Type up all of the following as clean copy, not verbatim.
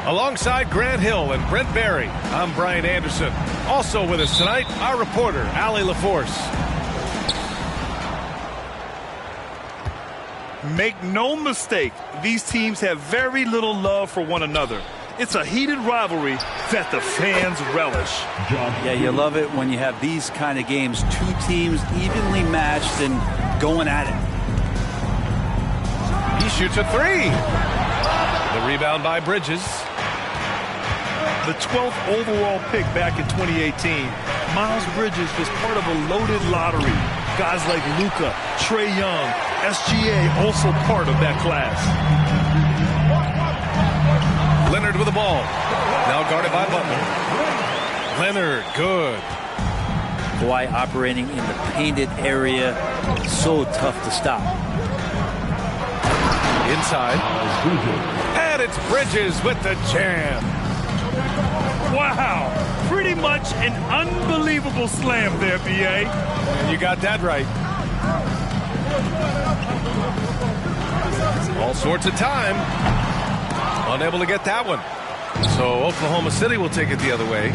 Alongside Grant Hill and Brent Barry, I'm Brian Anderson. Also with us tonight, our reporter, Allie LaForce. Make no mistake, these teams have very little love for one another. It's a heated rivalry that the fans relish. Yeah, you love it when you have these kind of games. Two teams evenly matched and going at it. He shoots a three. The rebound by Bridges. The 12th overall pick back in 2018, Miles Bridges was part of a loaded lottery. Guys like Luka, Trae Young, SGA also part of that class. Leonard with the ball. Now guarded by Butler. Leonard, good. Kawhi operating in the painted area. So tough to stop. Inside. And it's Bridges with the jam. Wow, pretty much an unbelievable slam there, B.A. You got that right. All sorts of time. Unable to get that one. So Oklahoma City will take it the other way.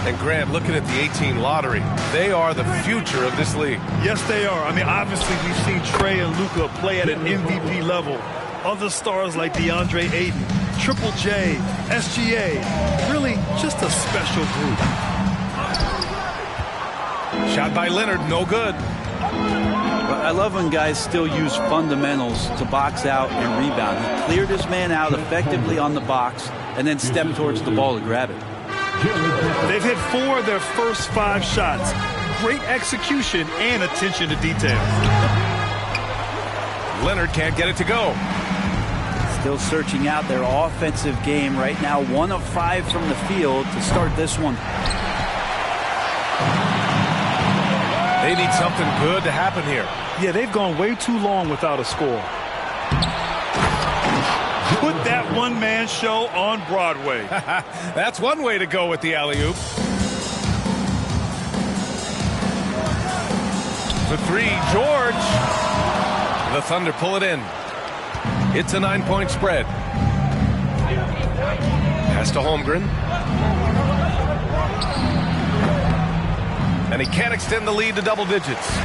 And Grant, looking at the 18 lottery, they are the future of this league. Yes, they are. I mean, obviously, we've seen Trae and Luka play at an MVP level. Other stars like DeAndre Ayton, Triple J, SGA, really just a special group. Shot by Leonard, no good. I love when guys still use fundamentals to box out and rebound. He cleared his man out effectively on the box and then stepped towards the ball to grab it. They've hit 4 of their first 5 shots. Great execution and attention to detail. Leonard can't get it to go. Still searching out their offensive game right now. 1 of 5 from the field to start this one. They need something good to happen here. Yeah, they've gone way too long without a score. Put that one-man show on Broadway. That's one way to go with the alley-oop. The three, George. The Thunder pull it in. It's a 9-point spread. Pass to Holmgren. And he can't extend the lead to double digits.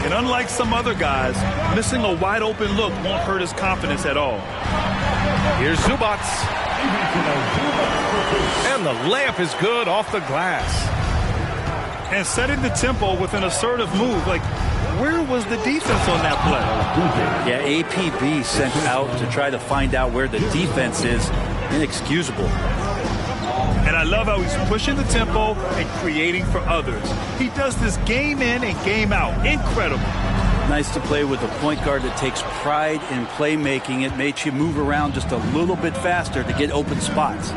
And unlike some other guys, missing a wide-open look won't hurt his confidence at all. Here's Zubac. And the layup is good off the glass. And setting the tempo with an assertive move. Like, where was the defense on that play? Yeah, APB sent out to try to find out where the defense is. Inexcusable. And I love how he's pushing the tempo and creating for others. He does this game in and game out. Incredible. Nice to play with a point guard that takes pride in playmaking. It makes you move around just a little bit faster to get open spots.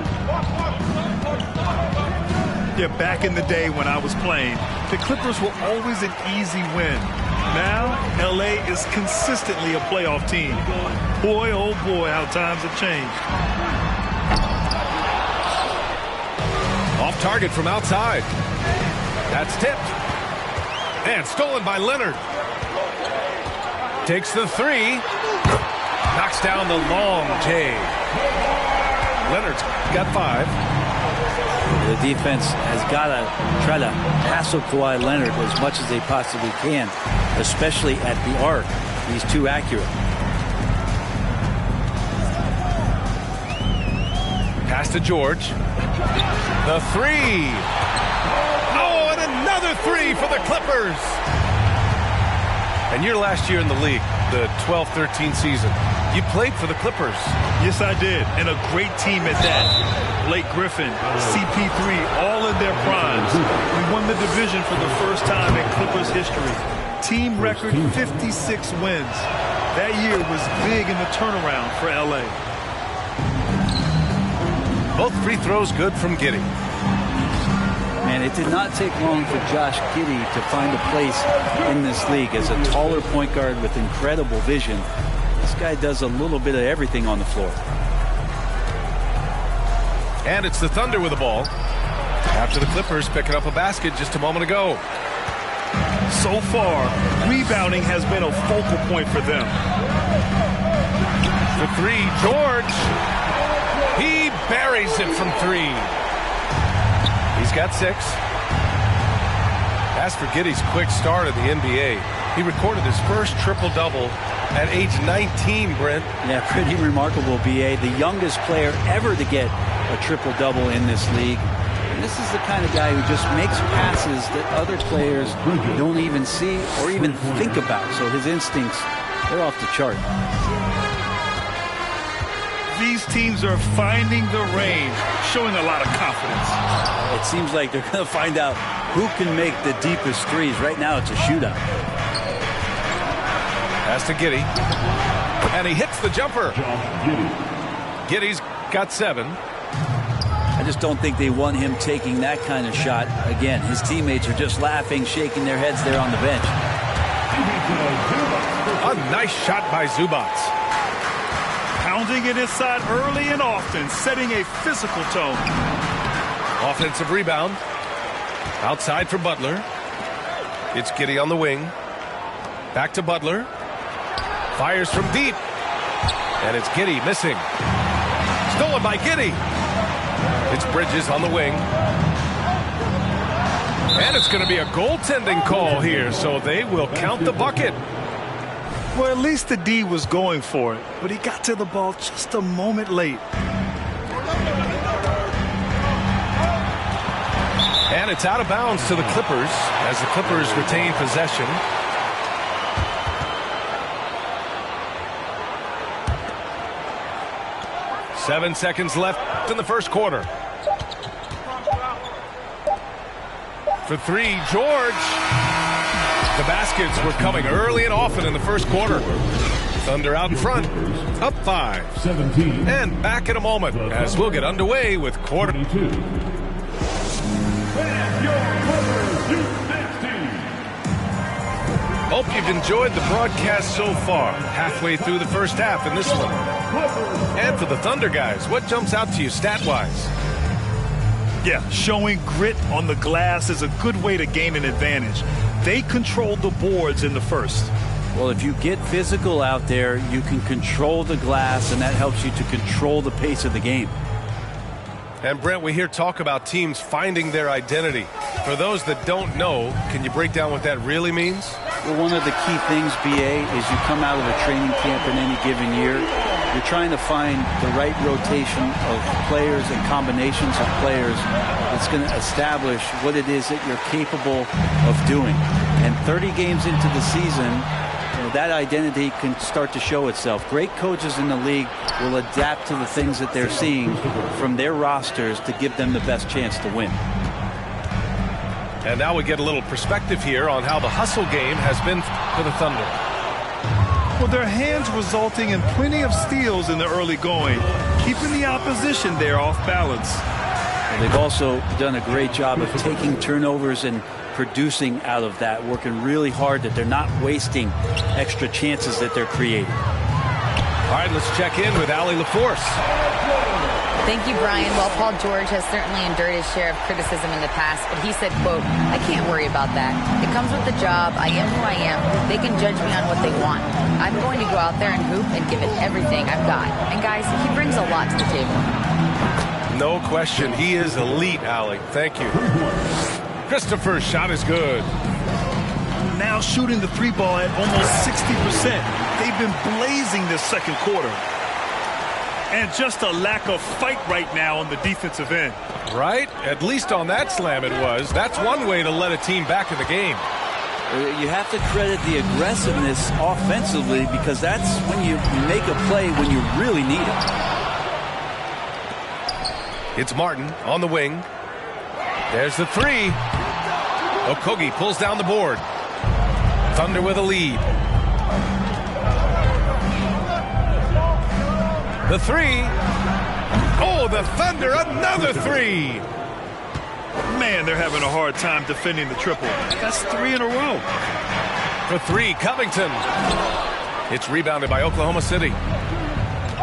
Yeah, back in the day when I was playing, the Clippers were always an easy win. Now, L.A. is consistently a playoff team. Boy, oh boy, how times have changed. Off target from outside. That's tipped. And stolen by Leonard. Takes the three. Knocks down the long J. Leonard's got 5. The defense has got to try to hassle Kawhi Leonard as much as they possibly can, especially at the arc. He's too accurate. Pass to George. The three. Oh, and another three for the Clippers. And your last year in the league, the 12-13 season, you played for the Clippers. Yes, I did, and a great team at that. Blake Griffin, CP3, all in their primes. We won the division for the first time in Clippers history. Team record 56 wins. That year was big in the turnaround for L.A. Both free throws good from Giddey. And it did not take long for Josh Giddey to find a place in this league as a taller point guard with incredible vision. This guy does a little bit of everything on the floor. And it's the Thunder with the ball. After the Clippers picking up a basket just a moment ago. So far, rebounding has been a focal point for them. The three, George. He buries it from three. He's got 6. As for Giddey's quick start in the NBA, he recorded his first triple-double at age 19, Brent. Yeah, pretty remarkable, B.A. The youngest player ever to get a triple-double in this league. And this is the kind of guy who just makes passes that other players don't even see or even think about. So his instincts, they're off the chart. These teams are finding the range, showing a lot of confidence. It seems like they're going to find out who can make the deepest threes. Right now, it's a shootout. Pass to Giddey. And he hits the jumper. Giddey's got 7. I just don't think they want him taking that kind of shot. Again, his teammates are just laughing, shaking their heads there on the bench. A nice shot by Zubac. Pounding it inside early and often, setting a physical tone. Offensive rebound. Outside for Butler. It's Giddey on the wing. Back to Butler. Fires from deep. And it's Giddey missing. Stolen by Giddey. It's Bridges on the wing. And it's going to be a goaltending call here, so they will count the bucket. Well, at least the D was going for it, but he got to the ball just a moment late. And it's out of bounds to the Clippers as the Clippers retain possession. Seven seconds left in the first quarter. For three, George. The baskets were coming early and often in the first quarter. Thunder out in front, up 5. 17. And back in a moment as we'll get underway with quarter 2. Hope you've enjoyed the broadcast so far. Halfway through the first half in this one. And for the Thunder guys, what jumps out to you stat-wise? Yeah, showing grit on the glass is a good way to gain an advantage. They controlled the boards in the first. Well, if you get physical out there, you can control the glass, and that helps you to control the pace of the game. And Brent, we hear talk about teams finding their identity. For those that don't know, can you break down what that really means? Well, one of the key things, BA, is you come out of a training camp in any given year. You're trying to find the right rotation of players and combinations of players that's going to establish what it is that you're capable of doing. And 30 games into the season, that identity can start to show itself. Great coaches in the league will adapt to the things that they're seeing from their rosters to give them the best chance to win. And now we get a little perspective here on how the hustle game has been for the Thunder. Well, their hands resulting in plenty of steals in the early going, keeping the opposition there off balance. And they've also done a great job of taking turnovers and producing out of that, working really hard that they're not wasting extra chances that they're creating. All right, let's check in with Allie LaForce. Thank you, Brian. Well, Paul George has certainly endured his share of criticism in the past, but he said, quote, "I can't worry about that. It comes with the job. I am who I am. They can judge me on what they want. I'm going to go out there and hoop and give it everything I've got." And guys, he brings a lot to the table. No question. He is elite, Allie. Thank you. Christopher's shot is good. Now shooting the three ball at almost 60%. They've been blazing this second quarter. And just a lack of fight right now on the defensive end. Right? At least on that slam it was. That's one way to let a team back in the game. You have to credit the aggressiveness offensively because that's when you make a play when you really need it. It's Martin on the wing. There's the three. Okogie pulls down the board. Thunder with a lead. The three. Oh, the Thunder, another three. Man, they're having a hard time defending the triple. That's 3 in a row. For three, Covington. It's rebounded by Oklahoma City.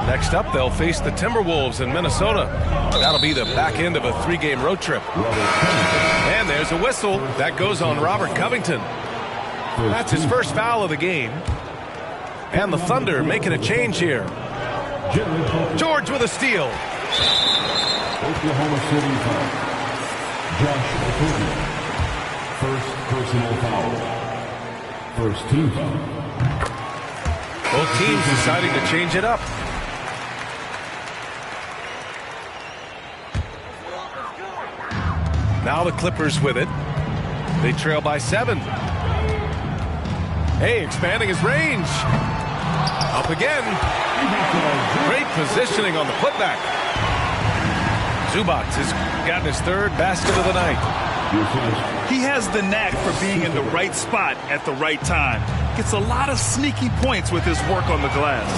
Next up, they'll face the Timberwolves in Minnesota. That'll be the back end of a 3-game road trip. And there's a whistle. That goes on Robert Covington. That's his first foul of the game. And the Thunder making a change here. George with a steal. Oklahoma City foul. Josh Okogie. First personal foul. First team foul. Both teams deciding to change it up. Now the Clippers with it. They trail by 7. Hey, expanding his range. Up again. Great positioning on the putback. Zubac has gotten his 3rd basket of the night. He has the knack for being in the right spot at the right time. Gets a lot of sneaky points with his work on the glass.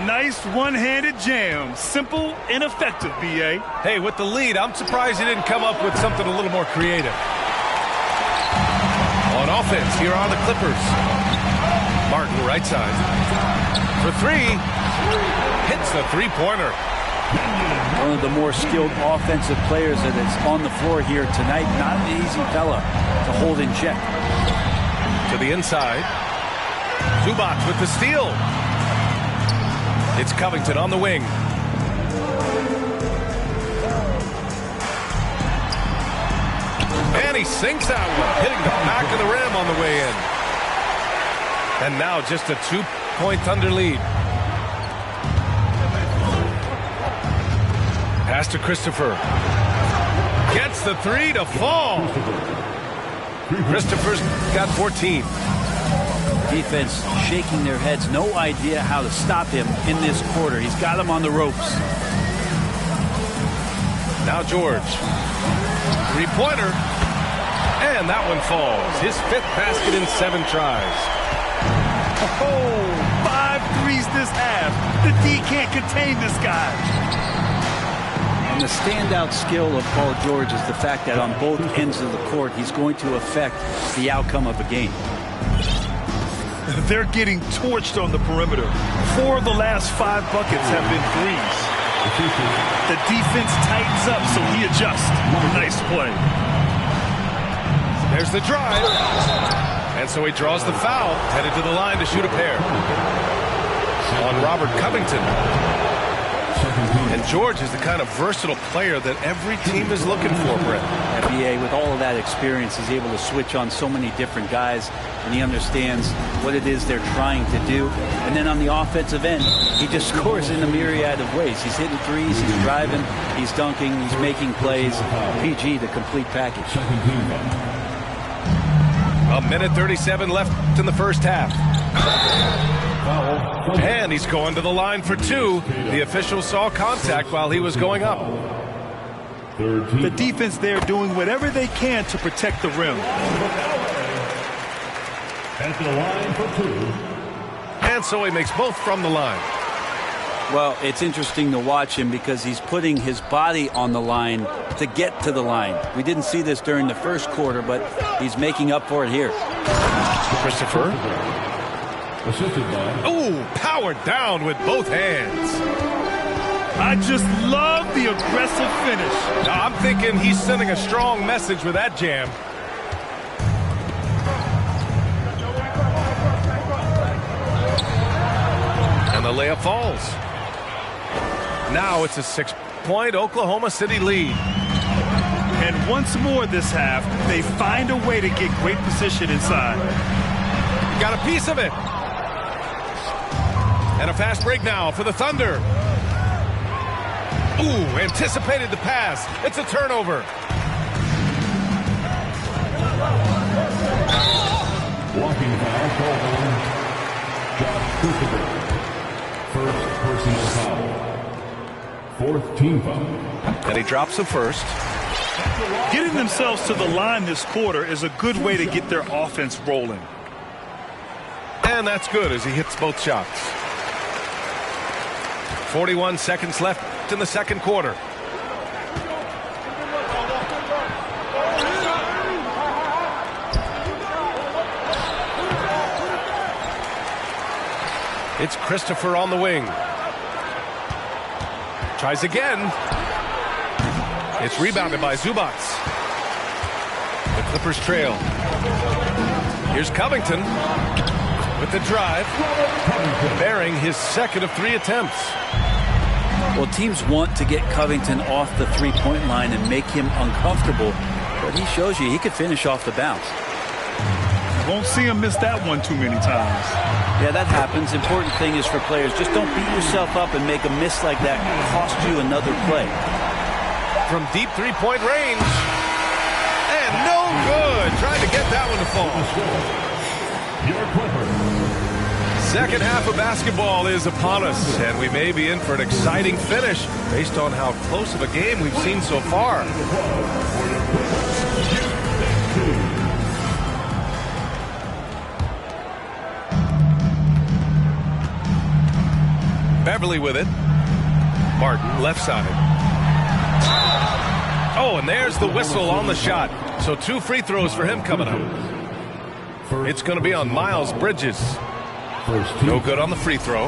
Nice one-handed jam. Simple and effective, B.A. Hey, with the lead, I'm surprised he didn't come up with something a little more creative. On offense, here are the Clippers. Martin, right side. For 3. Hits the three-pointer. One of the more skilled offensive players that is on the floor here tonight. Not an easy fella to hold in check. To the inside. Zubac with the steal. It's Covington on the wing. And he sinks that one, hitting the back of the rim on the way in. And now just a 2-point Thunder lead. Pass to Christopher. Gets the 3 to fall. Christopher's got 14. Defense shaking their heads. No idea how to stop him in this quarter. He's got him on the ropes. Now George. 3-pointer. And that one falls. His 5th basket in 7 tries. Oh, 5 threes this half. The D can't contain this guy. And the standout skill of Paul George is the fact that on both ends of the court, he's going to affect the outcome of a game. They're getting torched on the perimeter. 4 of the last 5 buckets have been threes. The defense tightens up, so he adjusts. Nice play. There's the drive. And so he draws the foul, headed to the line to shoot a pair. On Robert Covington. And George is the kind of versatile player that every team is looking for, Brett. NBA, with all of that experience, is able to switch on so many different guys, and he understands what it is they're trying to do. And then on the offensive end, he just scores in a myriad of ways. He's hitting threes, he's driving, he's dunking, he's making plays. PG, the complete package. 1:37 left in the first half. And he's going to the line for 2. The official saw contact while he was going up. The defense there doing whatever they can to protect the rim. At the line for 2. And so he makes both from the line. Well, it's interesting to watch him because he's putting his body on the line to get to the line. We didn't see this during the first quarter, but he's making up for it here. Christopher. Assisted by. Ooh, powered down with both hands. I just love the aggressive finish. Now, I'm thinking he's sending a strong message with that jam. And the layup falls. Now it's a 6-point Oklahoma City lead. And once more this half, they find a way to get great position inside. Got a piece of it. And a fast break now for the Thunder. Ooh, anticipated the pass. It's a turnover. Walking foul called on Josh Christopher. First personal foul. 4th team foul. And he drops the first. Getting themselves to the line this quarter is a good way to get their offense rolling. And that's good as he hits both shots. 41 seconds left in the second quarter. It's Christopher on the wing. Tries again. It's rebounded by Zubac. The Clippers trail. Here's Covington with the drive, bearing his second of 3 attempts. Well, teams want to get Covington off the three-point line and make him uncomfortable, but he shows you he could finish off the bounce. Won't see him miss that one too many times. Yeah, that happens. Important thing is for players, just don't beat yourself up and make a miss like that cost you another play. From deep three-point range. And no good. Trying to get that one to fall. Your Clippers. Second half of basketball is upon us, and we may be in for an exciting finish based on how close of a game we've seen so far. Beverly with it. Martin, left side. Oh, and there's the whistle on the shot. So 2 free throws for him coming up. It's going to be on Miles Bridges. No good on the free throw.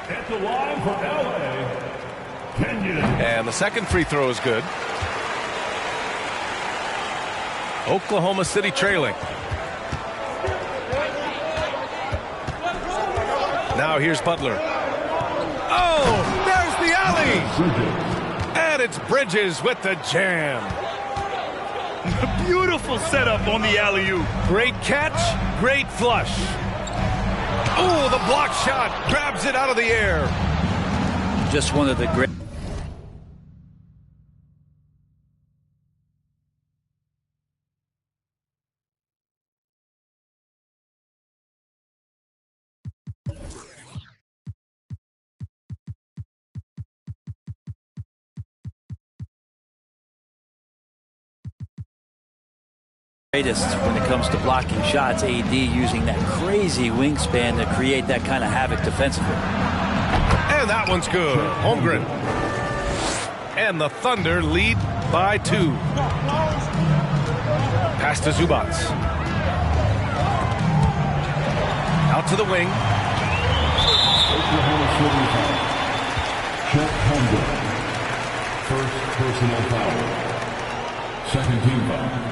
At the line for LA, Kenyon. And the second free throw is good. Oklahoma City trailing. Now here's Butler. Oh, there's the alley. And it's Bridges with the jam. Beautiful setup on the alley-oop. Great catch, great flush. Oh, the block shot grabs it out of the air. Just one of the great. Greatest when it comes to blocking shots. AD using that crazy wingspan to create that kind of havoc defensively. And that one's good. Holmgren. And the Thunder lead by 2. Pass to Zubac. Out to the wing. Oklahoma City foul. Chet Holmgren. First personal foul. Second team foul.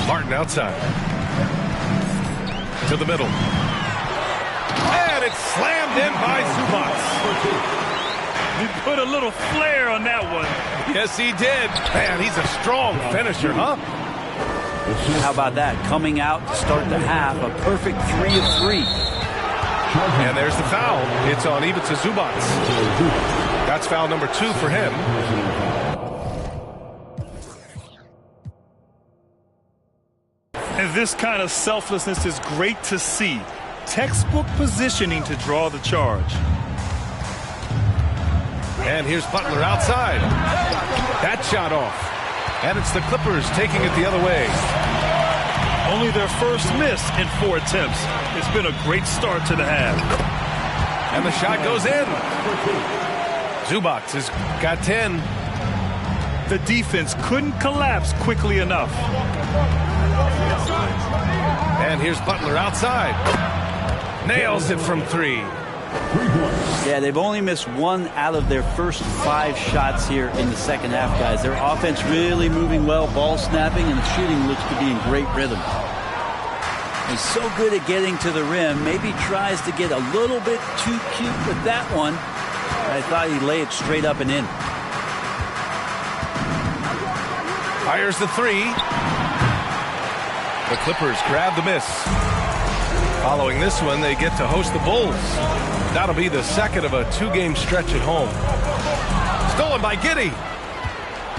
Martin outside. To the middle. And it's slammed in by Zubac. He put a little flair on that one. Yes, he did. Man, he's a strong finisher, huh? How about that? Coming out to start the half, a perfect 3 of 3. And there's the foul. It's on Ivica Zubac. That's foul number 2 for him. And this kind of selflessness is great to see. Textbook positioning to draw the charge. And here's Butler outside. That shot off. And it's the Clippers taking it the other way. Only their first miss in 4 attempts. It's been a great start to the half. And the shot goes in. Zubac has got 10. The defense couldn't collapse quickly enough. And here's Butler outside. Nails it from 3. Yeah, they've only missed 1 out of their first 5 shots here in the second half, guys. Their offense really moving well, ball snapping, and the shooting looks to be in great rhythm. He's so good at getting to the rim. Maybe tries to get a little bit too cute with that one. I thought he'd lay it straight up and in. Fires the 3. The Clippers grab the miss. Following this one, they get to host the Bulls. That'll be the second of a 2-game stretch at home. Stolen by Giddey.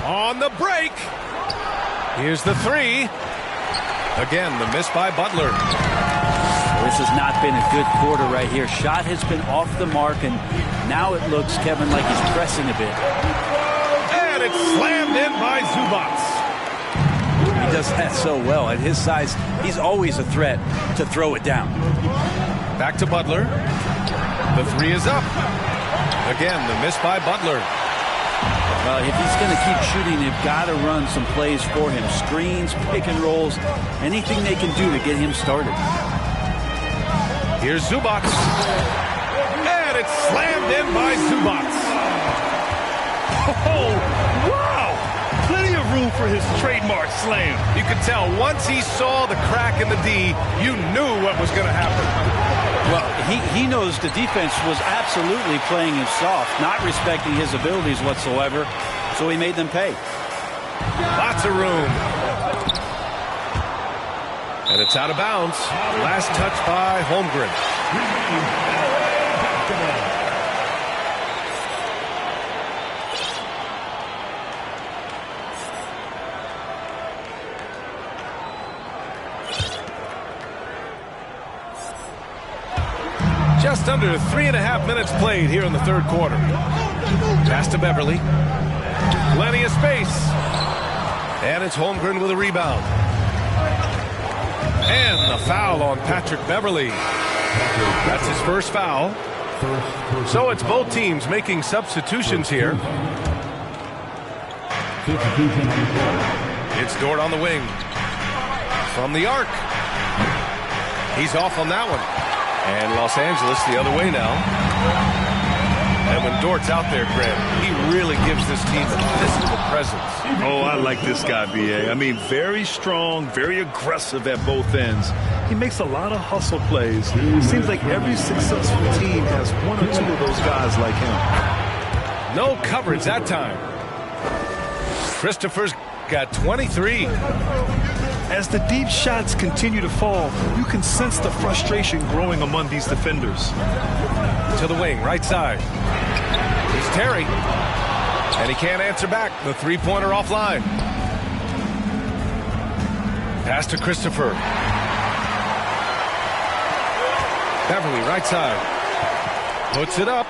On the break. Here's the 3. Again, the miss by Butler. This has not been a good quarter right here. Shot has been off the mark, and now it looks, Kevin, like he's pressing a bit. And it's slammed in by Zubac. He does that so well. At his size, he's always a threat to throw it down. Back to Butler. The 3 is up. Again, the miss by Butler. Well, if he's going to keep shooting, they've got to run some plays for him. Screens, pick and rolls, anything they can do to get him started. Here's Zubac. And it's slammed in by Zubac. Oh, wow! Plenty of room for his trademark slam. You could tell once he saw the crack in the D, you knew what was going to happen. Well, he knows the defense was absolutely playing him soft, not respecting his abilities whatsoever, so he made them pay. Lots of room. And it's out of bounds. Last touch by Holmgren. Just under 3.5 minutes played here in the third quarter. Pass to Beverly. Plenty of space. And it's Holmgren with a rebound. And the foul on Patrick Beverly. That's his first foul. So it's both teams making substitutions here. It's Dort on the wing. From the arc. He's off on that one. And Los Angeles the other way now. And when Dort's out there, Grant, he really gives this team a physical presence. Oh, I like this guy, B.A. I mean, very strong, very aggressive at both ends. He makes a lot of hustle plays. It seems like every successful team has one or two of those guys like him. No coverage that time. Christopher's got 23. As the deep shots continue to fall, you can sense the frustration growing among these defenders. To the wing, right side. Here's Terry. And he can't answer back. The three-pointer offline. Pass to Christopher. Beverly, right side. Puts it up.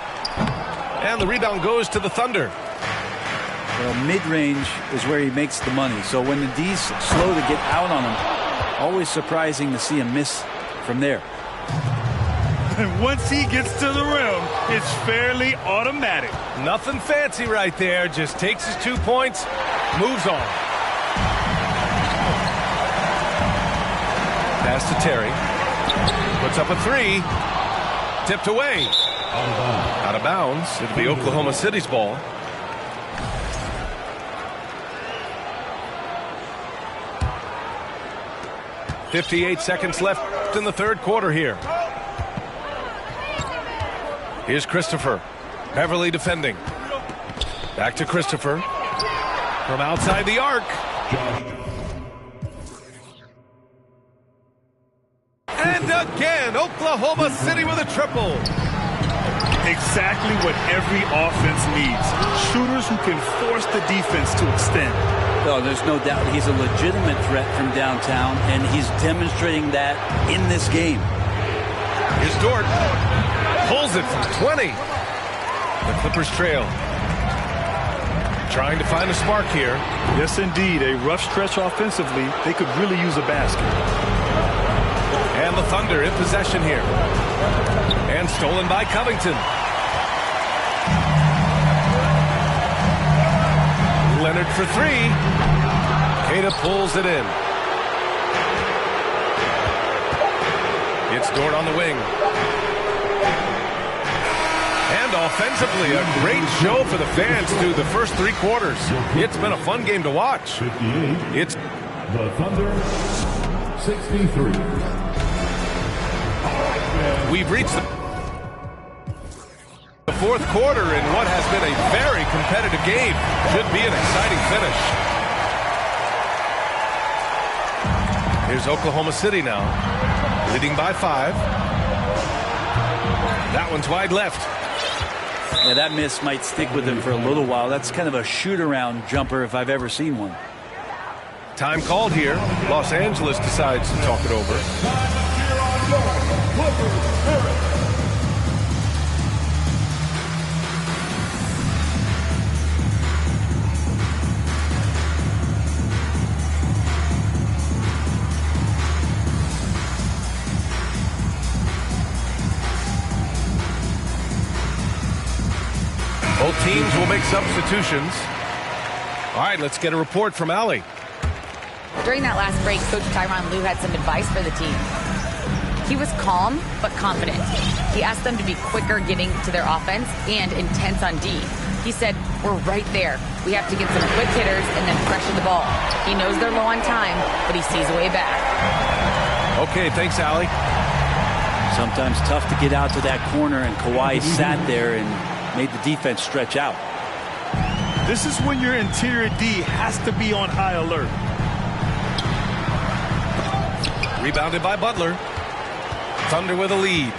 And the rebound goes to the Thunder. Well, mid-range is where he makes the money. So when the D's slow to get out on him, always surprising to see him miss from there. And once he gets to the rim, it's fairly automatic. Nothing fancy right there. Just takes his 2 points, moves on. Pass to Terry. Puts up a three. Tipped away. Out of bounds. It'll be Oklahoma City's ball. .58 seconds left in the third quarter here. Here's Christopher. Beverly defending. Back to Christopher. From outside the arc. And again, Oklahoma City with a triple. Exactly what every offense needs. Shooters who can force the defense to extend. No, there's no doubt he's a legitimate threat from downtown, and he's demonstrating that in this game. Here's Dort. Pulls it from 20. The Clippers trail. Trying to find a spark here. Yes, indeed. A rough stretch offensively. They could really use a basket. And the Thunder in possession here. And stolen by Covington. Leonard for three. Queta pulls it in. It's Dort on the wing. And offensively, a great show for the fans through the first three quarters. It's been a fun game to watch. 58. It's The Thunder, 63. We've reached the fourth quarter in what has been a very competitive game. Should be an exciting finish. Here's Oklahoma City now, leading by 5. That one's wide left. Yeah, that miss might stick with him for a little while. That's kind of a shoot-around jumper if I've ever seen one. Time called here. Los Angeles decides to talk it over. Both teams will make substitutions. All right, let's get a report from Allie. During that last break, Coach Tyronn Lue had some advice for the team. He was calm but confident. He asked them to be quicker getting to their offense and intense on D. He said, we're right there. We have to get some quick hitters and then pressure the ball. He knows they're low on time, but he sees a way back. Okay, thanks, Allie. Sometimes tough to get out to that corner, and Kawhi sat there and made the defense stretch out. This is when your interior D has to be on high alert. Rebounded by Butler. Thunder with a lead.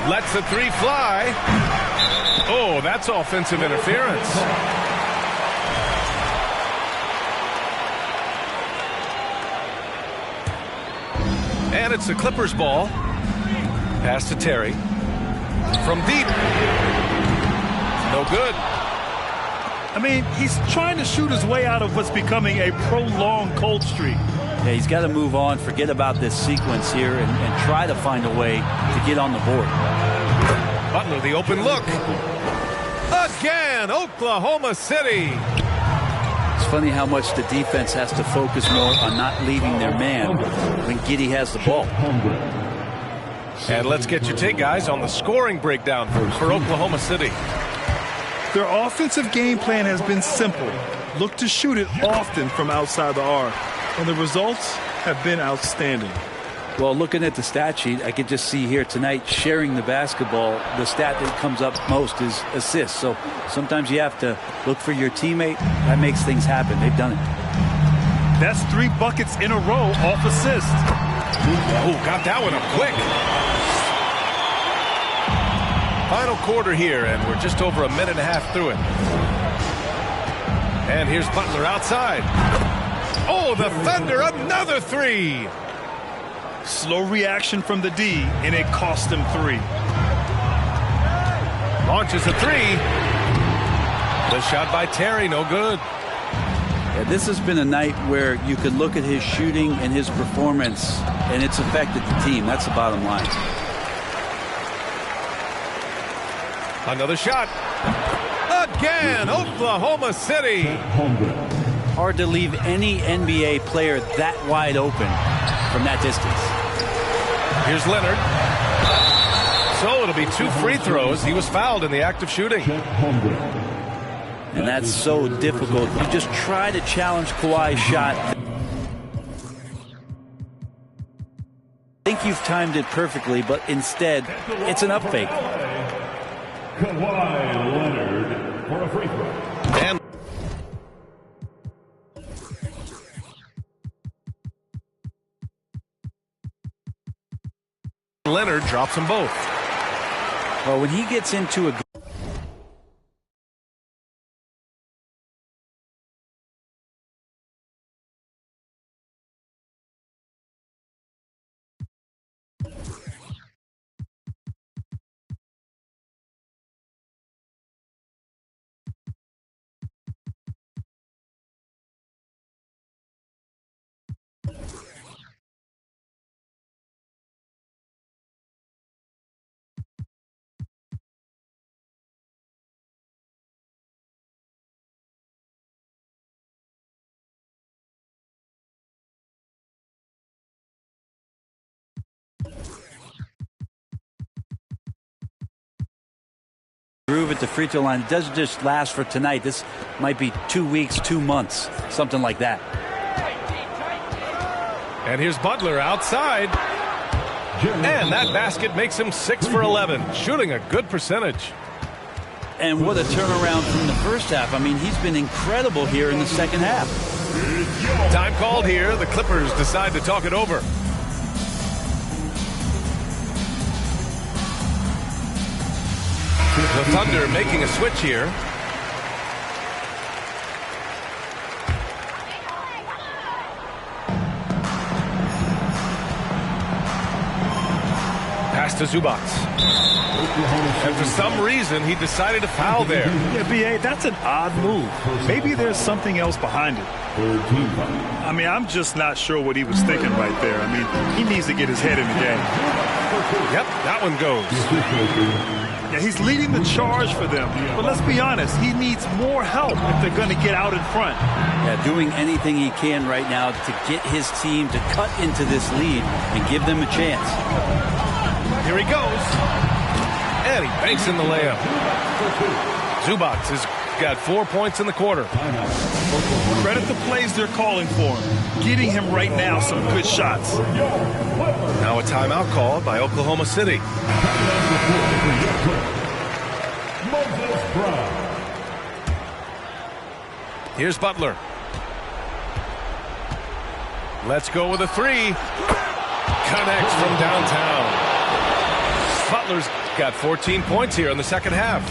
Lets the three fly. Oh, that's offensive interference. And it's the Clippers ball. Pass to Terry. From deep. No good. I mean, he's trying to shoot his way out of what's becoming a prolonged cold streak. Yeah, he's got to move on, forget about this sequence here, and try to find a way to get on the board. Butler, the open look. Again, Oklahoma City. It's funny how much the defense has to focus more on not leaving their man when Giddey has the ball. And let's get your take, guys, on the scoring breakdown for Oklahoma City. Their offensive game plan has been simple. Look to shoot it often from outside the arc. And the results have been outstanding. Well, looking at the stat sheet, I could just see here tonight sharing the basketball. The stat that comes up most is assists. So sometimes you have to look for your teammate. That makes things happen. They've done it. That's 3 buckets in a row off assist. Oh, got that one up quick. Final quarter here, and we're just over a minute and a half through it. And here's Butler outside. Oh, the Thunder, another three. Slow reaction from the D, and it cost him 3. Launches a three. The shot by Terry, no good. Yeah, this has been a night where you could look at his shooting and his performance, and it's affected the team. That's the bottom line. Another shot. Again, Oklahoma City. Hard to leave any NBA player that wide open from that distance. Here's Leonard. So it'll be 2 free throws. He was fouled in the act of shooting. And that's so difficult. You just try to challenge Kawhi's shot. I think you've timed it perfectly, but instead, it's an up fake. Kawhi Leonard for a free throw. And Leonard drops them both. Well, when he gets into a groove at the free throw line, it doesn't just last for tonight. This might be 2 weeks, 2 months, something like that. And here's Butler outside. And that basket makes him 6 for 11, shooting a good percentage. And what a turnaround from the first half. I mean, he's been incredible here in the second half. Time called here. The Clippers decide to talk it over. The Thunder making a switch here. Pass to Zubac. And for some reason, he decided to foul there. Yeah, B.A., that's an odd move. Maybe there's something else behind it. I mean, I'm just not sure what he was thinking right there. I mean, he needs to get his head in the game. Yep, that one goes. Yeah, he's leading the charge for them. But let's be honest, he needs more help if they're going to get out in front. Yeah, doing anything he can right now to get his team to cut into this lead and give them a chance. Here he goes. And he banks in the layup. Zubac has got 4 points in the quarter. Credit the plays they're calling for him. Getting him right now some good shots. Now a timeout called by Oklahoma City. Here's Butler. Let's go with a three. Connects from downtown. Butler's got 14 points here in the second half.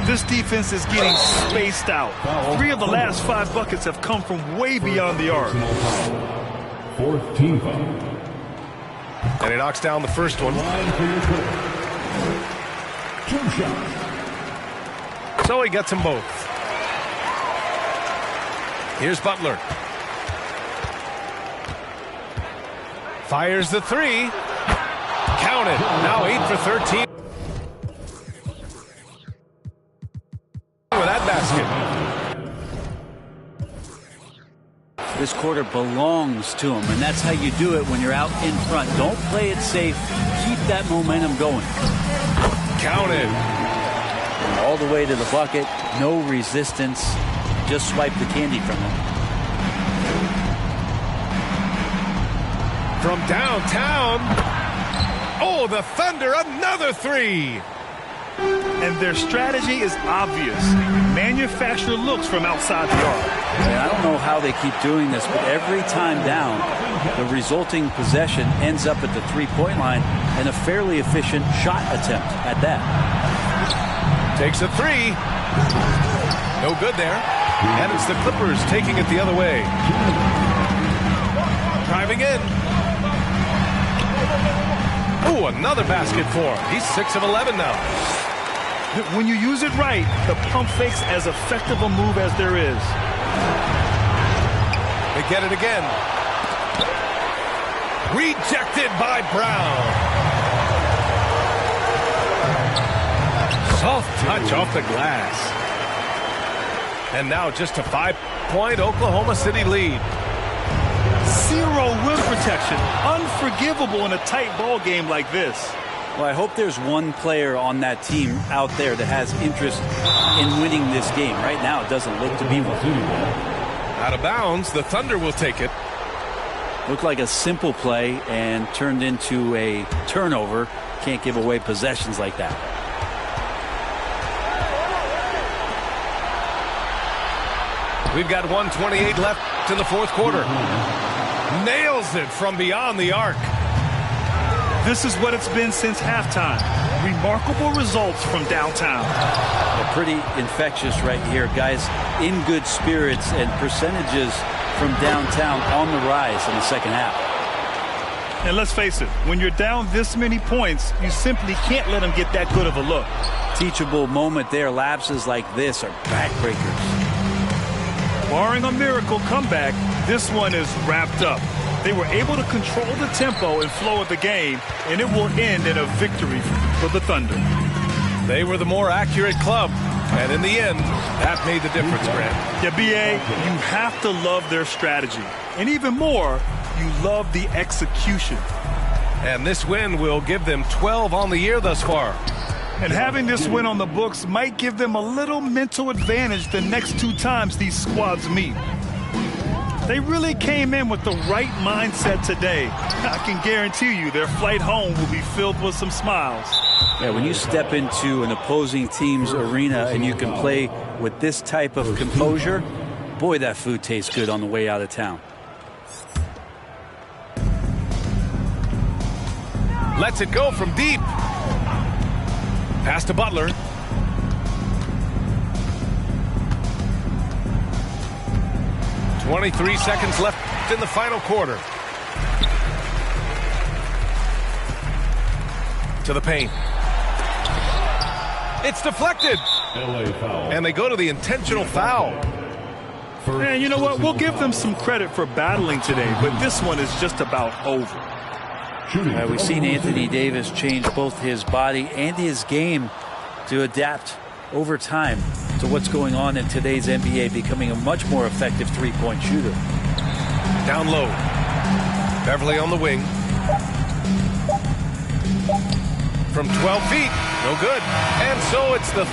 This defense is getting spaced out. 3 of the last 5 buckets have come from way beyond the arc. Fourth team foul. And he knocks down the first one. 2 shots. So he gets them both. Here's Butler. Fires the three. Counted. Now 8 for 13. With that basket. This quarter belongs to him, and that's how you do it when you're out in front. Don't play it safe. Keep that momentum going. Counted. All the way to the bucket. No resistance. Just swipe the candy from him. From downtown. Oh, the Thunder, another three. And their strategy is obvious. Manufacture looks from outside the arc. And I don't know how they keep doing this, but every time down, the resulting possession ends up at the three-point line and a fairly efficient shot attempt at that. Takes a three. No good there. And it's the Clippers taking it the other way. Driving in. Ooh, another basket for him. He's 6 of 11 now. When you use it right, the pump fake's as effective a move as there is. They get it again. Rejected by Brown. Soft touch off the glass. And now just a 5-point Oklahoma City lead. 0 rim protection. Unforgivable in a tight ball game like this. Well, I hope there's one player on that team out there that has interest in winning this game. Right now, it doesn't look to be one. Out of bounds, the Thunder will take it. Looked like a simple play and turned into a turnover. Can't give away possessions like that. We've got 1:28 left in the fourth quarter. Nails it from beyond the arc. This is what it's been since halftime. Remarkable results from downtown. They're pretty infectious right here. Guys in good spirits and percentages from downtown on the rise in the second half. And let's face it, when you're down this many points, you simply can't let them get that good of a look. Teachable moment there. Lapses like this are backbreakers. Barring a miracle comeback, this one is wrapped up. They were able to control the tempo and flow of the game, and it will end in a victory for the Thunder. They were the more accurate club, and in the end, that made the difference, Grant. Yeah, B.A., you have to love their strategy. And even more, you love the execution. And this win will give them 12 on the year thus far. And having this win on the books might give them a little mental advantage the next 2 times these squads meet. They really came in with the right mindset today. I can guarantee you their flight home will be filled with some smiles. Yeah, when you step into an opposing team's arena and you can play with this type of composure, boy, that food tastes good on the way out of town. Lets it go from deep. Pass to Butler. .23 seconds left in the final quarter. To the paint. It's deflected. LA foul. And they go to the intentional foul. And you know what? We'll give them some credit for battling today, but this one is just about over. We've seen Anthony Davis change both his body and his game to adapt over time to what's going on in today's NBA, becoming a much more effective three-point shooter. Down low. Beverly on the wing. from 12 feet. No good. And so it's the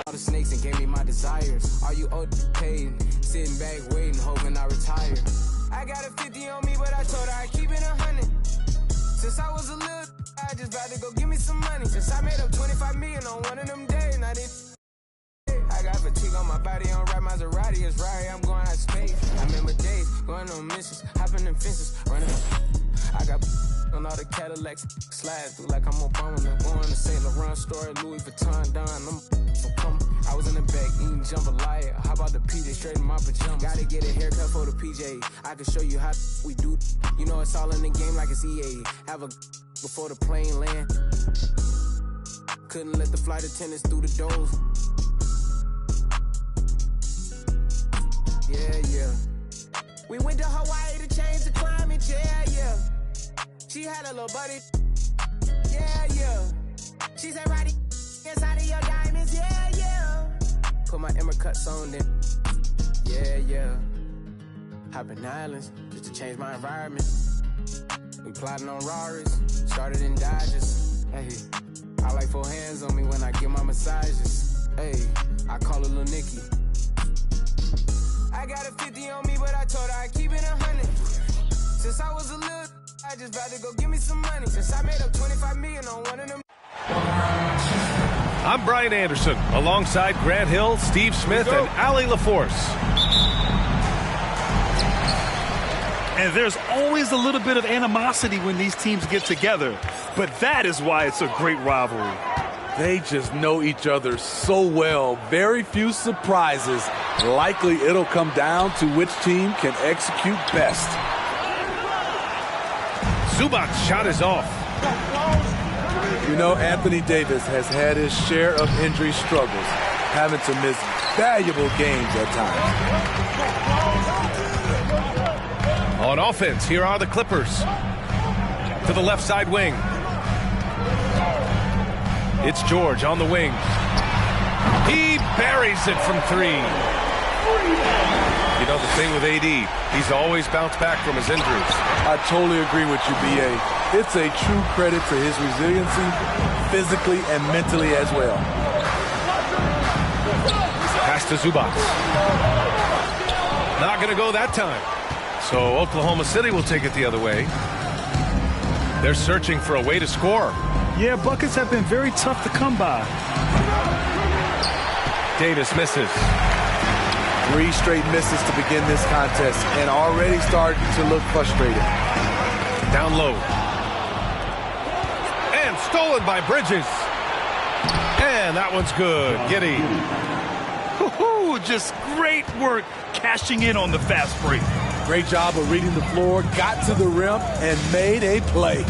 all the snakes and gave me my desires. Are you paid? Sitting back waiting, hoping I retire. I got a 50 on me, but I told her I keep it 100. Since I was a little, I just about to go give me some money. Since I made up 25 million on one of them days, and I got fatigue on my body, on ride Maserati, it's right, I'm going out of space. I remember days, going on missions, hopping in fences, running. I got on all the Cadillacs, slide through like I'm Obama. Going to St. Laurent store, Louis Vuitton, Don. I was in the back eating jambalaya. How about the PJ straight in my pajamas? Gotta get a haircut for the PJ. I can show you how we do. You know it's all in the game like it's EA. Have a before the plane land. Couldn't let the flight attendants through the doors. Yeah. We went to Hawaii to change the climate. Yeah. She had a little buddy. Yeah. She said, Roddy, inside of your diamonds. Yeah. Put my Emma cuts on then. Yeah. Hopping islands just to change my environment. We plotting on Raris, started in Dodges. Hey, I like 4 hands on me when I get my massages. Hey, I call her Lil Nicky. I got a 50 on me, but I told her I keep it 100. Since I was a little, I just about to go give me some money. Since I made up 25 million on one of them. I'm Brian Anderson, alongside Grant Hill, Steve Smith, and Allie LaForce. And there's always a little bit of animosity when these teams get together. But that is why it's a great rivalry. They just know each other so well. Very few surprises. Likely it'll come down to which team can execute best. Zubac's shot is off. You know, Anthony Davis has had his share of injury struggles, having to miss valuable games at times. On offense, here are the Clippers. To the left side wing. It's George on the wing. He buries it from 3. You know, the thing with AD, he's always bounced back from his injuries. I totally agree with you, B.A. It's a true credit to his resiliency, physically and mentally as well. Pass to Zubac. Not going to go that time. So Oklahoma City will take it the other way. They're searching for a way to score. Yeah, buckets have been very tough to come by. Davis misses. 3 straight misses to begin this contest and already starting to look frustrated. Down low. And stolen by Bridges. And that one's good. Giddey. Just great work cashing in on the fast break. Great job of reading the floor, got to the rim, and made a play.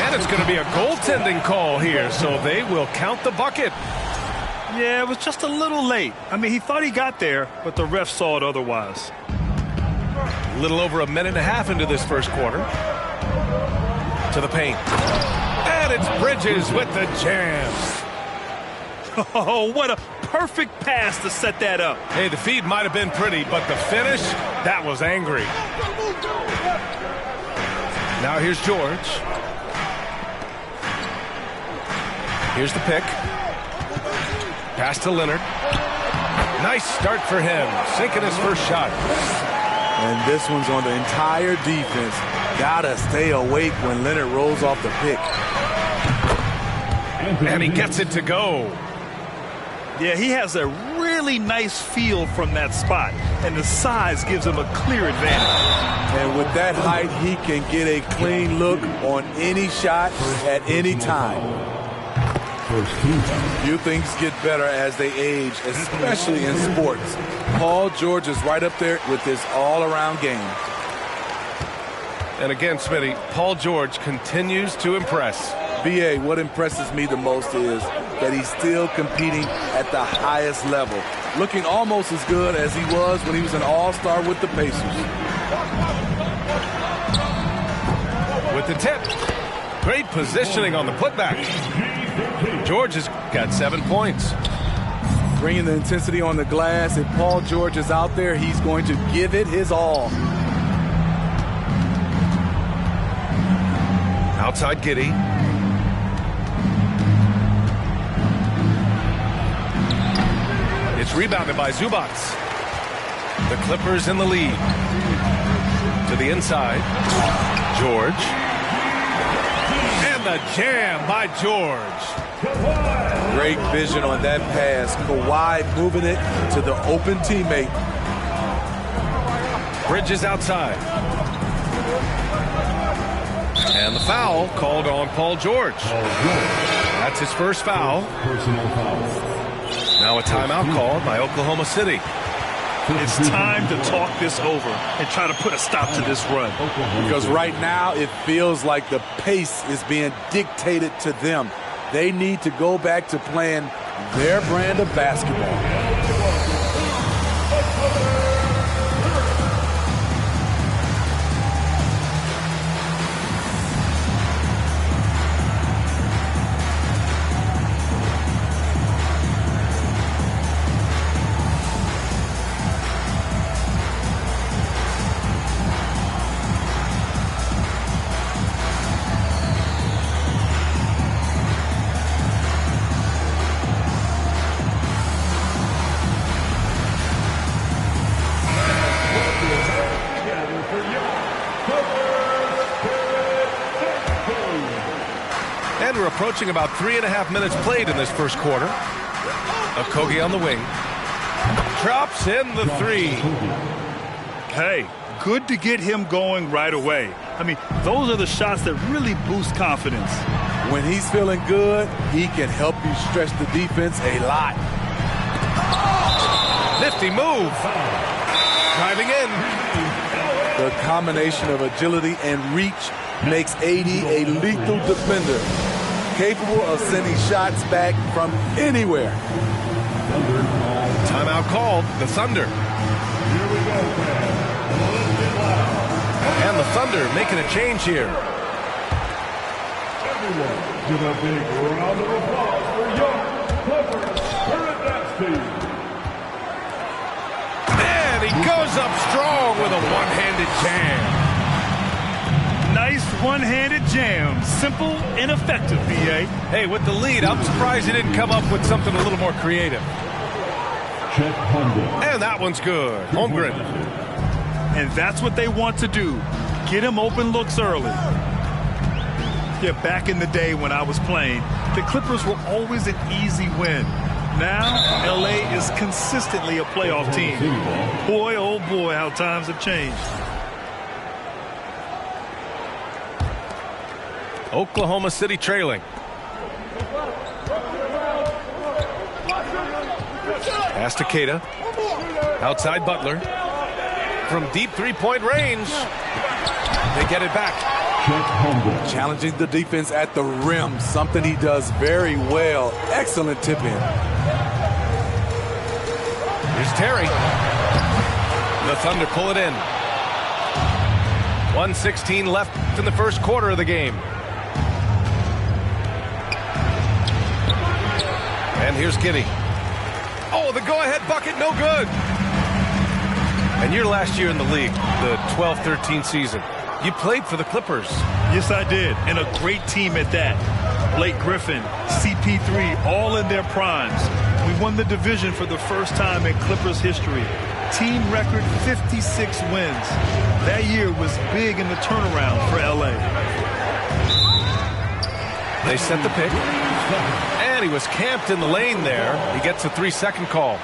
And it's going to be a goaltending call here, so they will count the bucket. Yeah, it was just a little late. I mean, he thought he got there, but the ref saw it otherwise. A little over a minute and a half into this first quarter. To the paint. And it's Bridges with the jam. Oh, what a perfect pass to set that up. Hey, the feed might have been pretty, but the finish, that was angry. Now here's George. Here's the pick. Pass to Leonard. Nice start for him, sinking his first shot. And this one's on the entire defense. Gotta stay awake when Leonard rolls off the pick. And he gets it to go. Yeah, he has a really nice feel from that spot, and the size gives him a clear advantage. And with that height, he can get a clean look on any shot at any time. Few things get better as they age, especially in sports. Paul George is right up there with this all-around game. And again, Smitty, Paul George continues to impress. BA, what impresses me the most is that he's still competing at the highest level, looking almost as good as he was when he was an all-star with the Pacers. With the tip. Great positioning on the putback. George has got 7 points. Bringing the intensity on the glass. If Paul George is out there, he's going to give it his all. Outside Giddey. It's rebounded by Zubac. The Clippers in the lead. To the inside. George. And the jam by George. Great vision on that pass. Kawhi moving it to the open teammate. Bridges outside. And the foul called on Paul George. That's his first foul. Personal foul. Now a timeout called by Oklahoma City. It's time to talk this over and try to put a stop to this run. Because right now it feels like the pace is being dictated to them. They need to go back to playing their brand of basketball. And we're approaching about 3.5 minutes played in this first quarter. Okogie on the wing. Drops in the three. Hey, good to get him going right away. I mean, those are the shots that really boost confidence. When he's feeling good, he can help you stretch the defense a lot. Nifty move. Driving in. The combination of agility and reach makes AD a lethal defender, capable of sending shots back from anywhere. Timeout called. The Thunder. And the Thunder making a change here. Everyone, give a big round of applause for young Clippers current dance team. And he goes up strong with a one-handed jam. Nice one-handed jam. Simple and effective, B.A. Hey, with the lead, I'm surprised he didn't come up with something a little more creative. Chet Holmgren. And that one's good. Holmgren. And that's what they want to do. Get him open looks early. Yeah, back in the day when I was playing, the Clippers were always an easy win. Now, L.A. is consistently a playoff team. Boy, oh boy, how times have changed. Oklahoma City trailing. Pass to Keita. Outside Butler. From deep three-point range. They get it back. Challenging the defense at the rim, something he does very well. Excellent tip-in. Here's Terry. The Thunder pull it in. 1:16 left in the first quarter of the game. And here's Giddey. Oh, the go-ahead bucket, no good. And your last year in the league, the 12-13 season, you played for the Clippers. Yes, I did, and a great team at that. Blake Griffin, CP3, all in their primes. We won the division for the first time in Clippers history. Team record 56 wins. That year was big in the turnaround for LA. They set the pick. And he was camped in the lane there. He gets a 3-second call.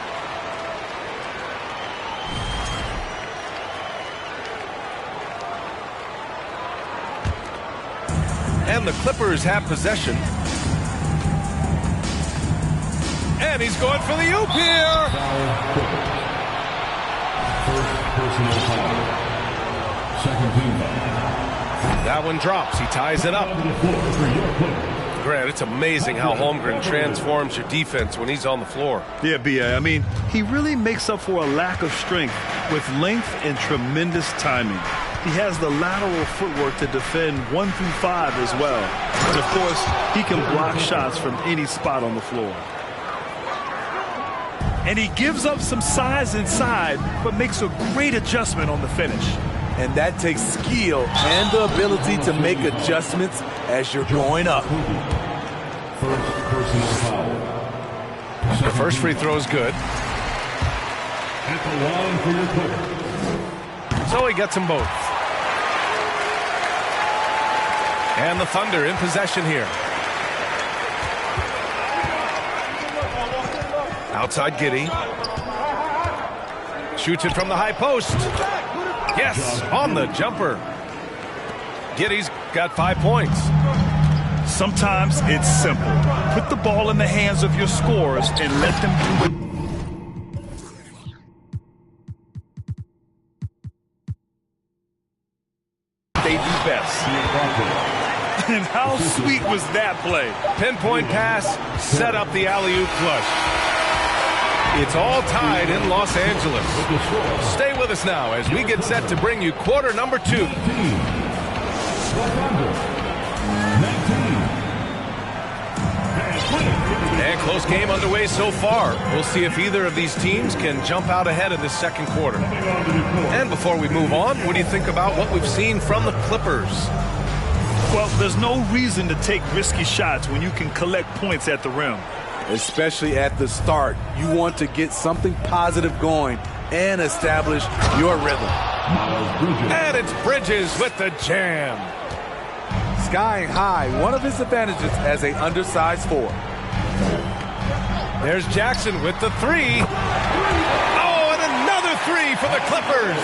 And the Clippers have possession. And he's going for the oop here. First personal foul. Second team foul. That one drops. He ties it up. To the floor for your Clippers. Grant, it's amazing how Holmgren transforms your defense when he's on the floor. Yeah, B.A. I mean, he really makes up for a lack of strength with length and tremendous timing. He has the lateral footwork to defend 1 through 5 as well. And, of course, he can block shots from any spot on the floor. And he gives up some size inside, but makes a great adjustment on the finish. And that takes skill and the ability to make adjustments as you're going up. First personal foul. The first free throw is good. At the line for your Clippers. So he gets them both. And the Thunder in possession here. Outside Giddey. Shoots it from the high post. Yes, on the jumper. Giddey's got 5 points. Sometimes it's simple. Put the ball in the hands of your scorers and let them do what they do best. And how sweet was that play? Pinpoint pass, set up the alley-oop flush. It's all tied in Los Angeles. Stay with us now as we get set to bring you quarter number 2. And close game underway so far. We'll see if either of these teams can jump out ahead in this second quarter. And before we move on, what do you think about what we've seen from the Clippers? Well, there's no reason to take risky shots when you can collect points at the rim. Especially at the start. You want to get something positive going and establish your rhythm. And it's Bridges with the jam. Skying high, one of his advantages as an undersized 4. There's Jackson with the 3. Oh, and another 3 for the Clippers.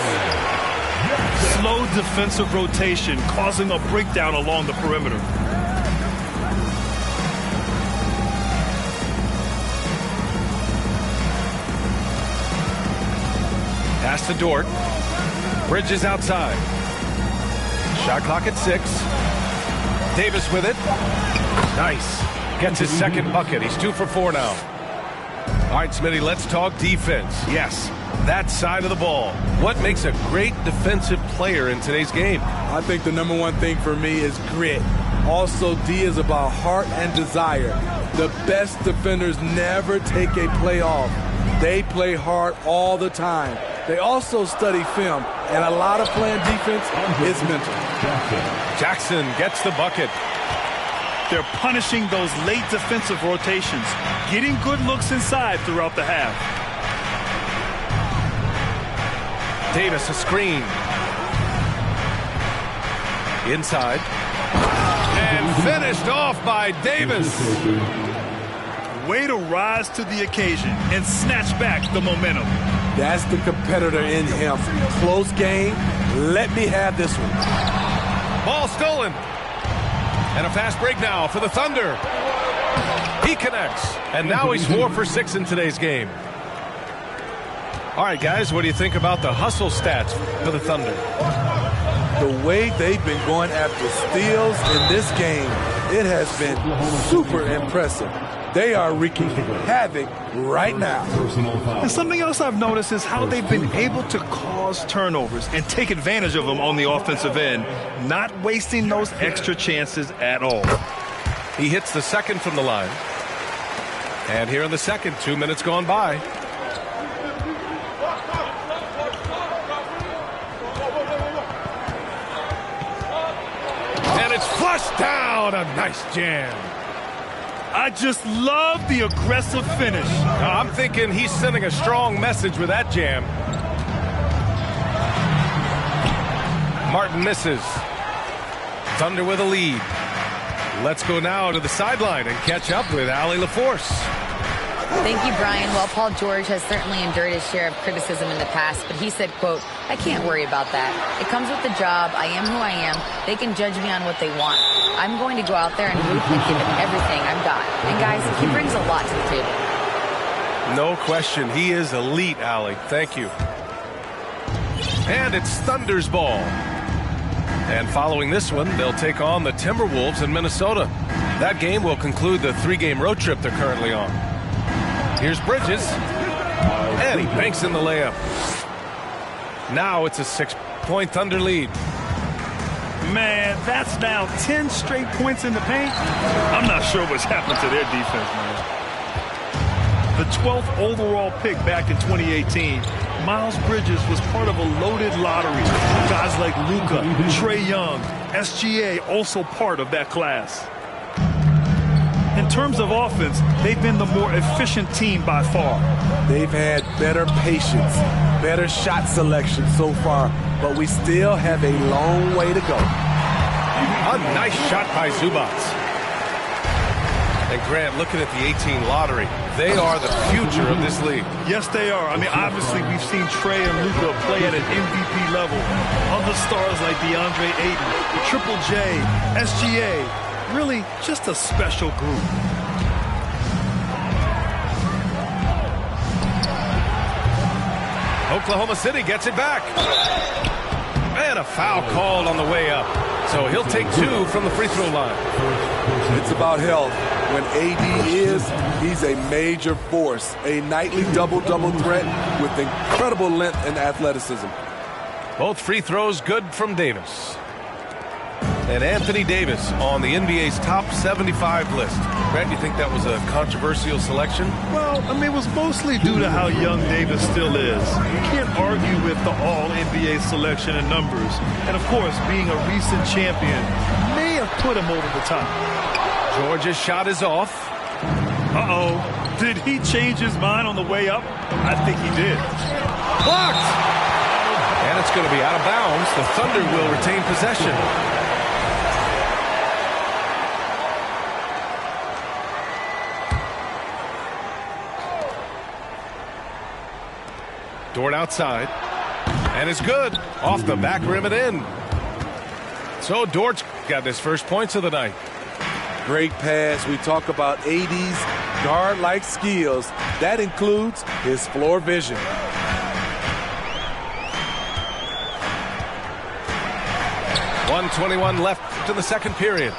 Slow defensive rotation causing a breakdown along the perimeter. Pass to Dort. Bridges outside. Shot clock at 6. Davis with it. Nice. Gets his second bucket. He's 2 for 4 now. All right, Smitty, let's talk defense. Yes, that side of the ball. What makes a great defensive player in today's game? I think the number one thing for me is grit. Also, D is about heart and desire. The best defenders never take a play off. They play hard all the time. They also study film, and a lot of playing defense is mental. Jackson gets the bucket. They're punishing those late defensive rotations, getting good looks inside throughout the half. Davis a screen. Inside. And finished off by Davis. Way to rise to the occasion and snatch back the momentum. That's the competitor in him. Close game. Let me have this one. Ball stolen. And a fast break now for the Thunder. He connects. And now he's 4 for 6 in today's game. All right, guys, what do you think about the hustle stats for the Thunder? The way they've been going after steals in this game, it has been super impressive. They are wreaking havoc right now. And something else I've noticed is how they've been able to cause turnovers and take advantage of them on the offensive end, not wasting those extra chances at all. He hits the second from the line. And here in the second, 2 minutes gone by. And it's flushed down. A nice jam. I just love the aggressive finish. I'm thinking he's sending a strong message with that jam. Martin misses. Thunder with a lead. Let's go now to the sideline and catch up with Allie LaForce. Thank you, Brian. Well, Paul George has certainly endured his share of criticism in the past, but he said, quote, "I can't worry about that. It comes with the job. I am who I am. They can judge me on what they want. I'm going to go out there and hoop and give it everything I've got." And, guys, he brings a lot to the table. No question. He is elite, Allie. Thank you. And it's Thunder's ball. And following this one, they'll take on the Timberwolves in Minnesota. That game will conclude the 3-game road trip they're currently on. Here's Bridges. And he banks in the layup. Now it's a 6-point Thunder lead. Man, that's now 10 straight points in the paint. I'm not sure what's happened to their defense, man. The 12th overall pick back in 2018, Miles Bridges was part of a loaded lottery. Guys like Luka, Trae Young, SGA also part of that class. In terms of offense, they've been the more efficient team by far. They've had better patience, better shot selection so far, but we still have a long way to go. A nice shot by Zubac. And Grant, looking at the 18 lottery, they are the future of this league. Yes, they are. I mean, obviously, we've seen Trae and Luka play at an MVP level. Other stars like DeAndre Ayton, Triple J, SGA, really just a special group. Oklahoma City gets it back. And a foul called on the way up. So he'll take 2 from the free throw line. It's about health. When AD is, he's a major force. A nightly double-double threat with incredible length and athleticism. Both free throws good from Davis. And Anthony Davis on the NBA's top 75 list. Grant, you think that was a controversial selection? Well, I mean, it was mostly due to how young Davis still is. You can't argue with the all-NBA selection and numbers. And, of course, being a recent champion may have put him over the top. Georgia's shot is off. Uh-oh. Did he change his mind on the way up? I think he did. Blocked! And it's going to be out of bounds. The Thunder will retain possession. Dort outside. And it's good. Off the back rim and in. So Dort's got his first points of the night. Great pass. We talk about AD's guard-like skills. That includes his floor vision. .121 left in the second period.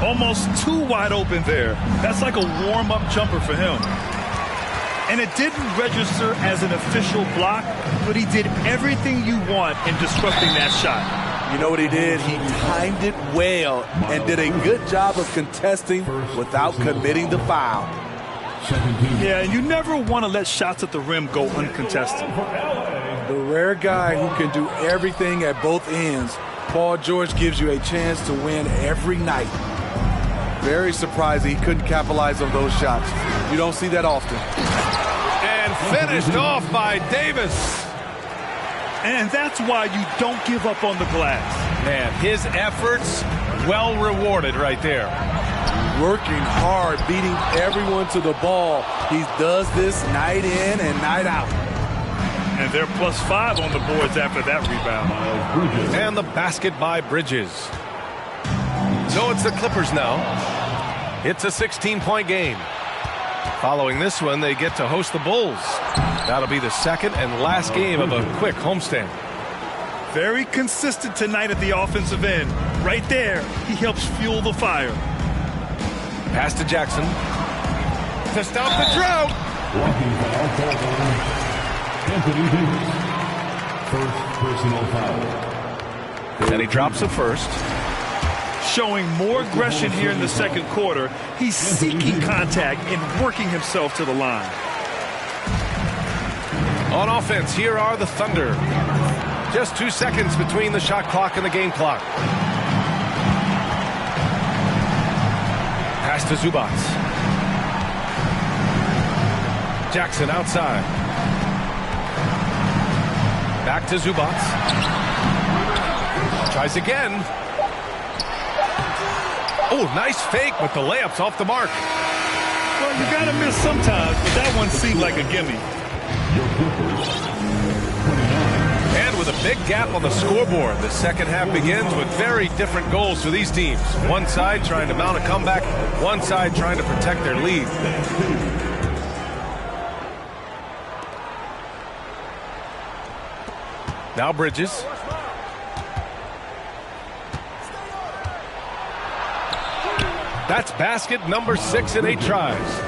Almost too wide open there. That's like a warm-up jumper for him. And it didn't register as an official block, but he did everything you want in disrupting that shot. You know what he did? He timed it well and did a good job of contesting without committing the foul. Yeah, and you never want to let shots at the rim go uncontested. The rare guy who can do everything at both ends. Paul George gives you a chance to win every night. Very surprised he couldn't capitalize on those shots. You don't see that often. And finished off by Davis. And that's why you don't give up on the glass. Man, his efforts well rewarded right there. Working hard, beating everyone to the ball. He does this night in and night out. And they're +5 on the boards after that rebound. And the basket by Bridges. So it's the Clippers now. It's a 16-point game. Following this one, they get to host the Bulls. That'll be the second and last game of a quick homestand. Very consistent tonight at the offensive end. Right there, he helps fuel the fire. Pass to Jackson. To stop the drought. Walking foul called on Anthony Davis. First personal foul. And he drops it first. Showing more aggression here in the second quarter. He's seeking contact and working himself to the line. On offense, here are the Thunder. Just 2 seconds between the shot clock and the game clock. Pass to Zubac. Jackson outside. Back to Zubac. Tries again. Oh, nice fake, but the layup's off the mark. Well, you got to miss sometimes, but that one seemed like a gimme. And with a big gap on the scoreboard, the second half begins with very different goals for these teams. One side trying to mount a comeback, one side trying to protect their lead. Now Bridges. That's basket number 6 in 8 tries.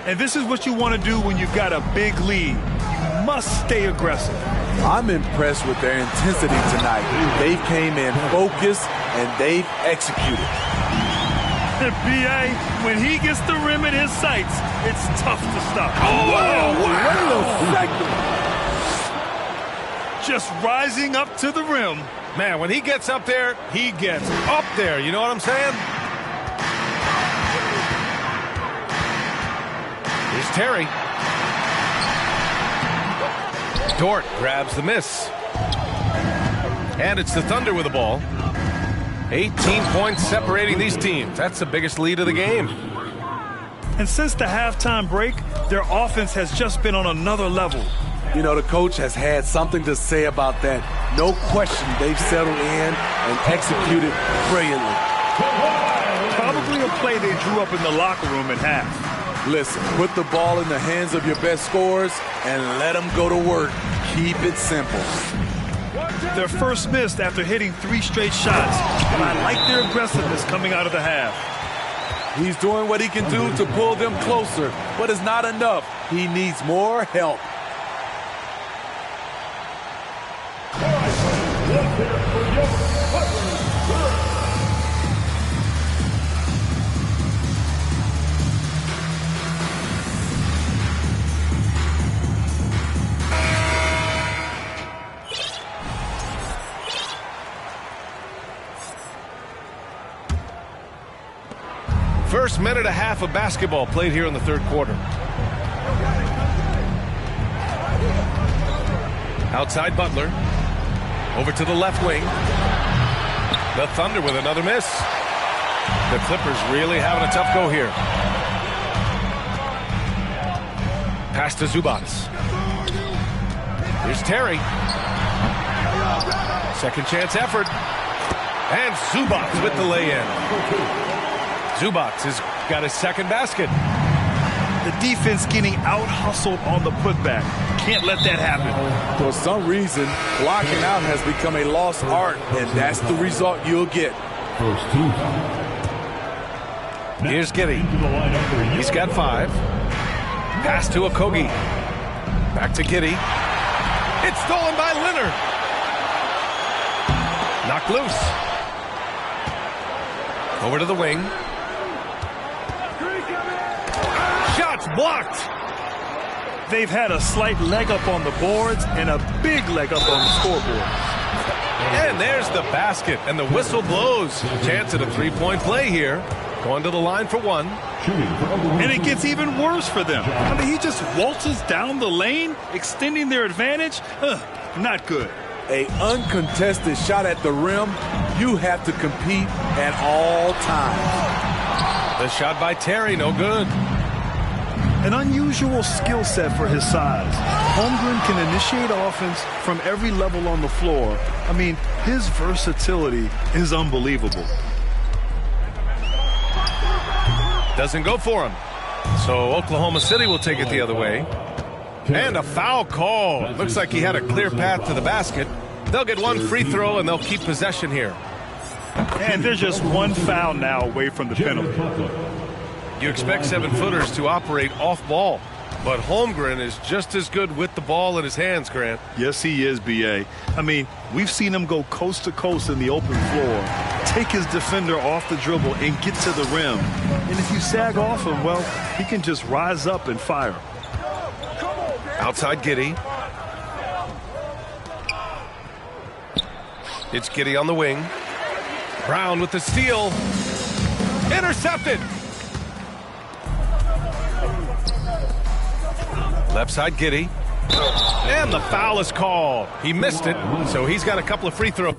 And this is what you want to do when you've got a big lead. You must stay aggressive. I'm impressed with their intensity tonight. They came in focused and they've executed. B.A., when he gets the rim in his sights, it's tough to stop. Oh, wait a second. Just rising up to the rim. Man, when he gets up there, he gets up there. You know what I'm saying? Here's Terry. Dort grabs the miss. And it's the Thunder with the ball. 18 points separating these teams. That's the biggest lead of the game. And since the halftime break, their offense has just been on another level. You know, the coach has had something to say about that. No question, they've settled in and executed brilliantly. Probably a play they drew up in the locker room at half. Listen, put the ball in the hands of your best scorers and let them go to work. Keep it simple. Their first missed after hitting 3 straight shots, and I like their aggressiveness coming out of the half. He's doing what he can do to pull them closer, but it's not enough. He needs more help. First minute and a half of basketball played here in the third quarter. Outside Butler. Over to the left wing. The Thunder with another miss. The Clippers really having a tough go here. Pass to Zubac. Here's Terry. Second chance effort. And Zubac with the lay-in. Zubac has got his second basket. The defense getting out-hustled on the putback. Can't let that happen. For some reason, blocking out has become a lost art, and that's the result you'll get. First team. Here's Giddey. He's got 5. Pass to Okogie. Back to Giddey. It's stolen by Leonard. Knocked loose. Over to the wing. Shots blocked. They've had a slight leg up on the boards and a big leg up on the scoreboard. And there's the basket, and the whistle blows. Chance at a 3-point play here. Going to the line for 1. And it gets even worse for them. I mean, he just waltzes down the lane, extending their advantage. Not good. An uncontested shot at the rim, you have to compete at all times. The shot by Terry, no good. An unusual skill set for his size. Holmgren can initiate offense from every level on the floor. I mean, his versatility is unbelievable. Doesn't go for him. So Oklahoma City will take it the other way. And a foul call. Looks like he had a clear path to the basket. They'll get 1 free throw, and they'll keep possession here. And they're just 1 foul now away from the penalty. You expect 7-footers to operate off ball, but Holmgren is just as good with the ball in his hands, Grant. Yes, he is, B.A. I mean, we've seen him go coast to coast in the open floor, take his defender off the dribble and get to the rim. And if you sag off him, well, he can just rise up and fire. Outside Giddey. It's Giddey on the wing. Brown with the steal. Intercepted. Left side Giddey. And the foul is called. He missed it, so he's got a couple of free throws.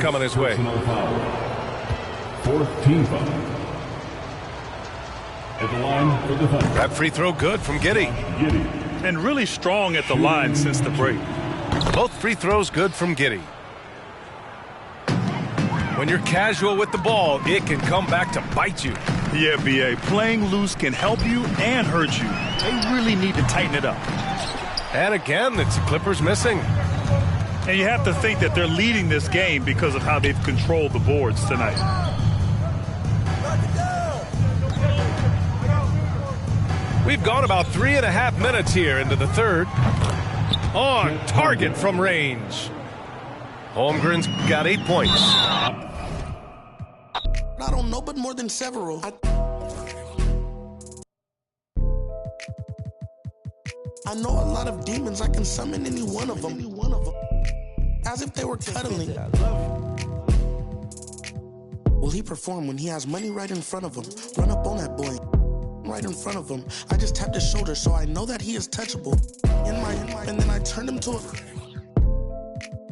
Coming his way. Fourth team foul. At the line for the Thunder. That free throw good from Giddey. And really strong at the line since the break. Both free throws good from Giddey. When you're casual with the ball, it can come back to bite you. Yeah, B.A. Playing loose can help you and hurt you. They really need to tighten it up. And again, it's the Clippers missing. And you have to think that they're leading this game because of how they've controlled the boards tonight. We've gone about 3.5 minutes here into the third. On target from range. Holmgren's got 8 points. I don't know, but more than several. I know a lot of demons. I can summon any one of them. As if they were cuddling. Will he perform when he has money right in front of him? Run up on that boy. Right in front of him. I just tapped his shoulder, so I know that he is touchable. And then I turned him to a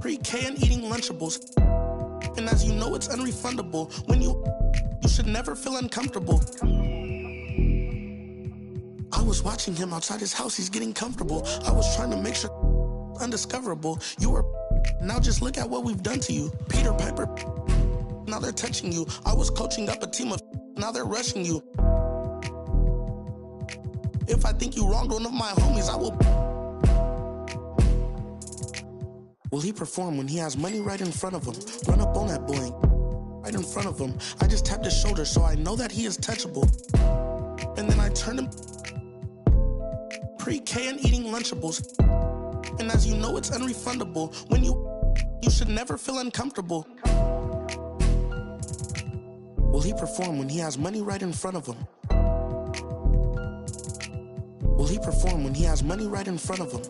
pre-K and eating Lunchables. And as you know, it's unrefundable. When you should never feel uncomfortable. I was watching him outside his house. He's getting comfortable. I was trying to make sure undiscoverable. You were. Now just look at what we've done to you. Peter Piper. Now they're touching you. I was coaching up a team of. Now they're rushing you. If I think you wronged one of my homies, I will. Will he perform when he has money right in front of him? Run up on that boy. Right in front of him. I just tapped his shoulder, so I know that he is touchable. And then I turned him pre-K and eating Lunchables. And as you know, it's unrefundable. When you should never feel uncomfortable. Will he perform when he has money right in front of him? Will he perform when he has money right in front of him?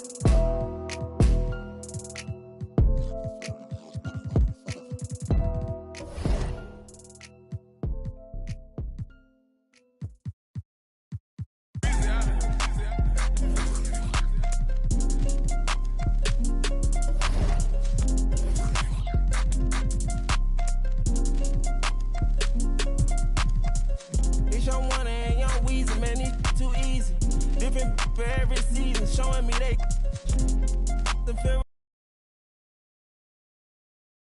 For every season, showing me they